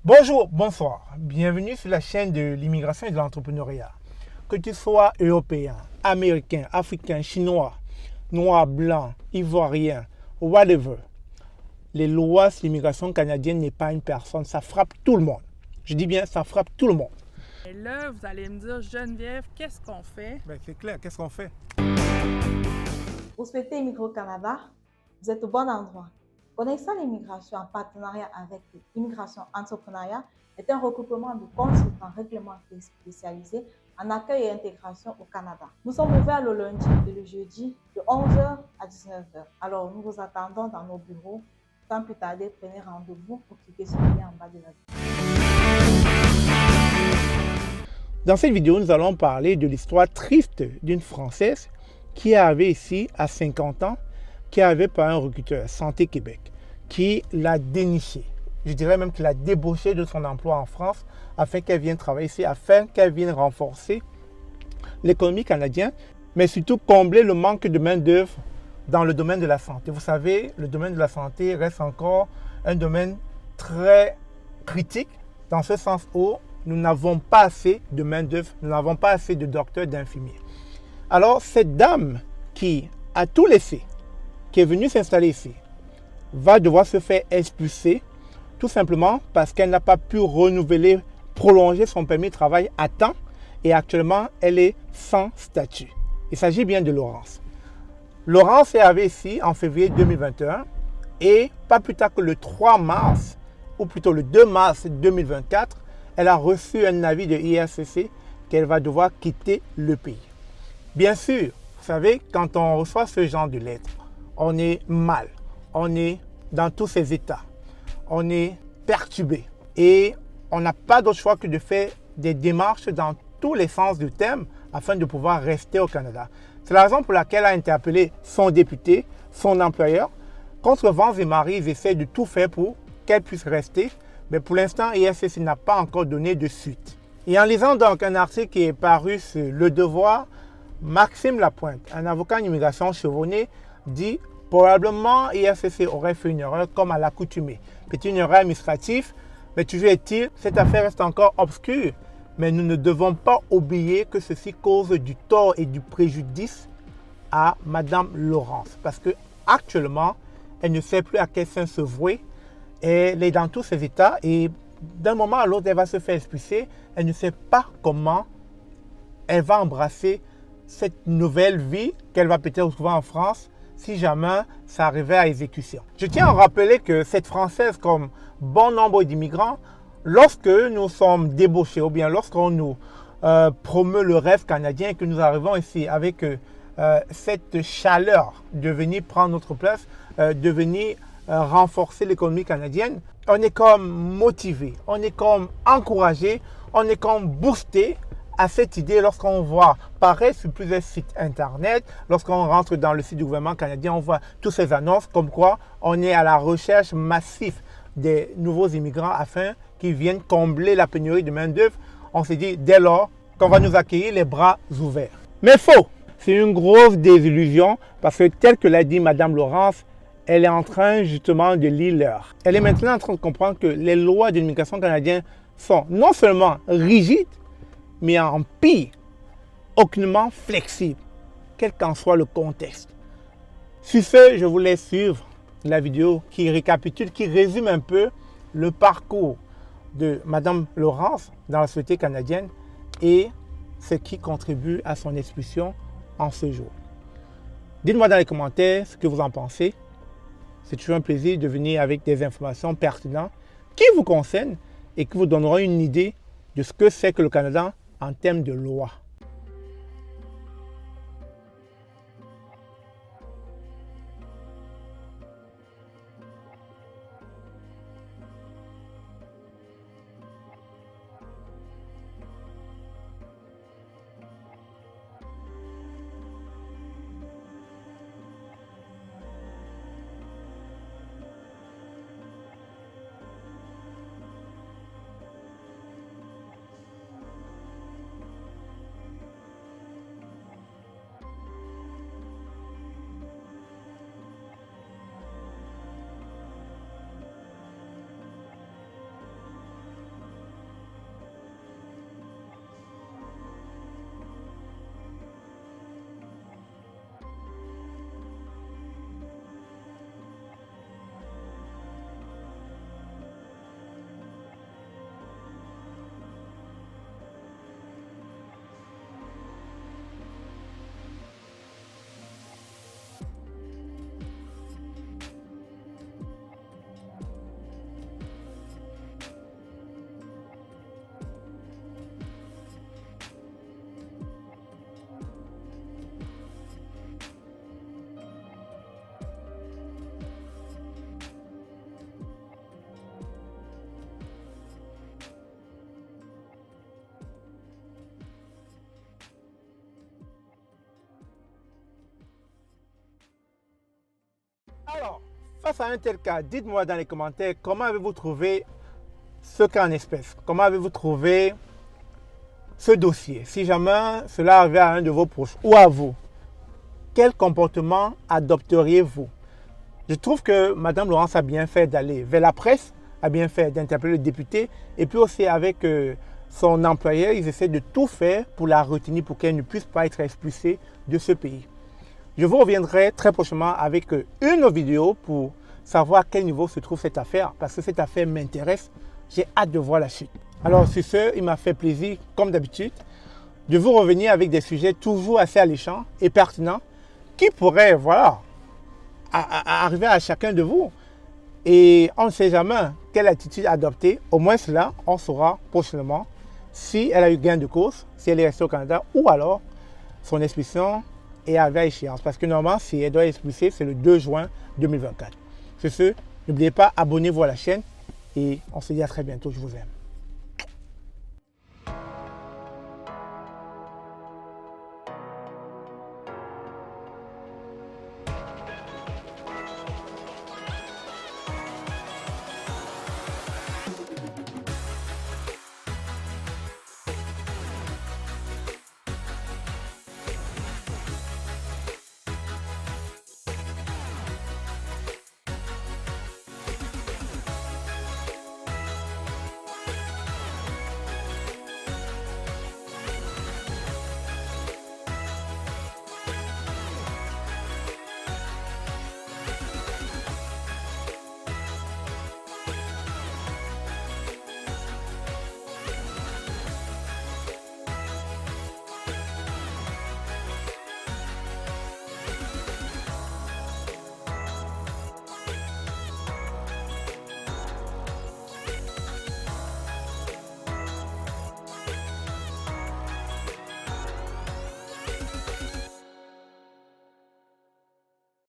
Bonjour, bonsoir, bienvenue sur la chaîne de l'immigration et de l'entrepreneuriat. Que tu sois européen, américain, africain, chinois, noir, blanc, ivoirien, whatever, les lois sur l'immigration canadienne n'épargnent personne, ça frappe tout le monde. Je dis bien, ça frappe tout le monde. Et là, vous allez me dire, Geneviève, qu'est-ce qu'on fait? C'est clair, qu'est-ce qu'on fait? Vous souhaitez immigrer au Canada? Vous êtes au bon endroit. Connaissant l'immigration en partenariat avec l'immigration entrepreneuriat est un regroupement de consultants réglementés spécialisés en accueil et intégration au Canada. Nous sommes ouverts le lundi et le jeudi de 11h à 19h. Alors, nous vous attendons dans nos bureaux. Sans plus tarder, prenez rendez-vous pour cliquer sur le lien en bas de la vidéo. Dans cette vidéo, nous allons parler de l'histoire triste d'une Française qui est arrivée ici à 50 ans, qui est arrivée par un recruteur, Santé Québec, qui l'a déniché. Je dirais même qu'il l'a débauché de son emploi en France afin qu'elle vienne travailler ici, afin qu'elle vienne renforcer l'économie canadienne, mais surtout combler le manque de main-d'œuvre dans le domaine de la santé. Vous savez, le domaine de la santé reste encore un domaine très critique, dans ce sens où nous n'avons pas assez de main-d'œuvre, nous n'avons pas assez de docteurs, d'infirmiers. Alors, cette dame qui a tout laissé, qui est venue s'installer ici, va devoir se faire expulser tout simplement parce qu'elle n'a pas pu renouveler, prolonger son permis de travail à temps et actuellement, elle est sans statut. Il s'agit bien de Laurence. Laurence est arrivée ici en février 2021 et pas plus tard que le 3 mars, ou plutôt le 2 mars 2024, elle a reçu un avis de IRCC qu'elle va devoir quitter le pays. Bien sûr, vous savez, quand on reçoit ce genre de lettres, on est mal, on est dans tous ses états, on est perturbé et on n'a pas d'autre choix que de faire des démarches dans tous les sens du terme afin de pouvoir rester au Canada. C'est la raison pour laquelle elle a interpellé son député, son employeur. Contre vents et marées, ils essaient de tout faire pour qu'elle puisse rester, mais pour l'instant, IRCC n'a pas encore donné de suite. Et en lisant donc un article qui est paru sur Le Devoir, Maxime Lapointe, un avocat en immigration chevronné, dit probablement IRCC aurait fait une erreur comme à l'accoutumée. C'est une erreur administrative, mais toujours est-il, cette affaire reste encore obscure. Mais nous ne devons pas oublier que ceci cause du tort et du préjudice à Madame Laurence. Parce que actuellement, elle ne sait plus à quel sein se vouer. Elle est dans tous ses états et d'un moment à l'autre, elle va se faire expulser. Elle ne sait pas comment elle va embrasser cette nouvelle vie qu'elle va peut-être retrouver en France si jamais ça arrivait à exécution. Je tiens à rappeler que cette Française, comme bon nombre d'immigrants, lorsque nous sommes débauchés ou bien lorsqu'on nous promeut le rêve canadien et que nous arrivons ici avec cette chaleur de venir prendre notre place, de venir renforcer l'économie canadienne, on est comme motivé, on est comme encouragé, on est comme boosté à cette idée lorsqu'on voit paraître sur plusieurs sites internet, lorsqu'on rentre dans le site du gouvernement canadien, on voit toutes ces annonces comme quoi on est à la recherche massive des nouveaux immigrants afin qu'ils viennent combler la pénurie de main-d'œuvre. On s'est dit dès lors qu'on va nous accueillir les bras ouverts. Mais faux! C'est une grosse désillusion parce que tel que l'a dit Madame Laurence, elle est en train justement de lire l'heure. Elle est maintenant en train de comprendre que les lois de l'immigration canadienne sont non seulement rigides, mais en pire, aucunement flexibles, quel qu'en soit le contexte. Sur ce, je vous laisse suivre la vidéo qui récapitule, qui résume un peu le parcours de Madame Laurence dans la société canadienne et ce qui contribue à son expulsion en ce jour. Dites-moi dans les commentaires ce que vous en pensez. C'est toujours un plaisir de venir avec des informations pertinentes qui vous concernent et qui vous donneront une idée de ce que c'est que le Canada en termes de loi. face à un tel cas, dites-moi dans les commentaires comment avez-vous trouvé ce cas en espèces? Comment avez-vous trouvé ce dossier? Si jamais cela arrivait à un de vos proches ou à vous, quel comportement adopteriez-vous? Je trouve que Mme Laurence a bien fait d'aller vers la presse, a bien fait d'interpeller le député, et puis aussi avec son employeur, ils essaient de tout faire pour la retenir, pour qu'elle ne puisse pas être expulsée de ce pays. Je vous reviendrai très prochainement avec une autre vidéo pour savoir à quel niveau se trouve cette affaire, parce que cette affaire m'intéresse. J'ai hâte de voir la suite. Alors sur ce, il m'a fait plaisir, comme d'habitude, de vous revenir avec des sujets toujours assez alléchants et pertinents qui pourraient, voilà, arriver à chacun de vous. Et on ne sait jamais quelle attitude adopter. Au moins cela, on saura prochainement si elle a eu gain de cause, si elle est restée au Canada, ou alors son expulsion est arrivée à échéance. Parce que normalement, si elle doit être expulsée, c'est le 2 juin 2024. Sur ce, n'oubliez pas, abonnez-vous à la chaîne et on se dit à très bientôt. Je vous aime.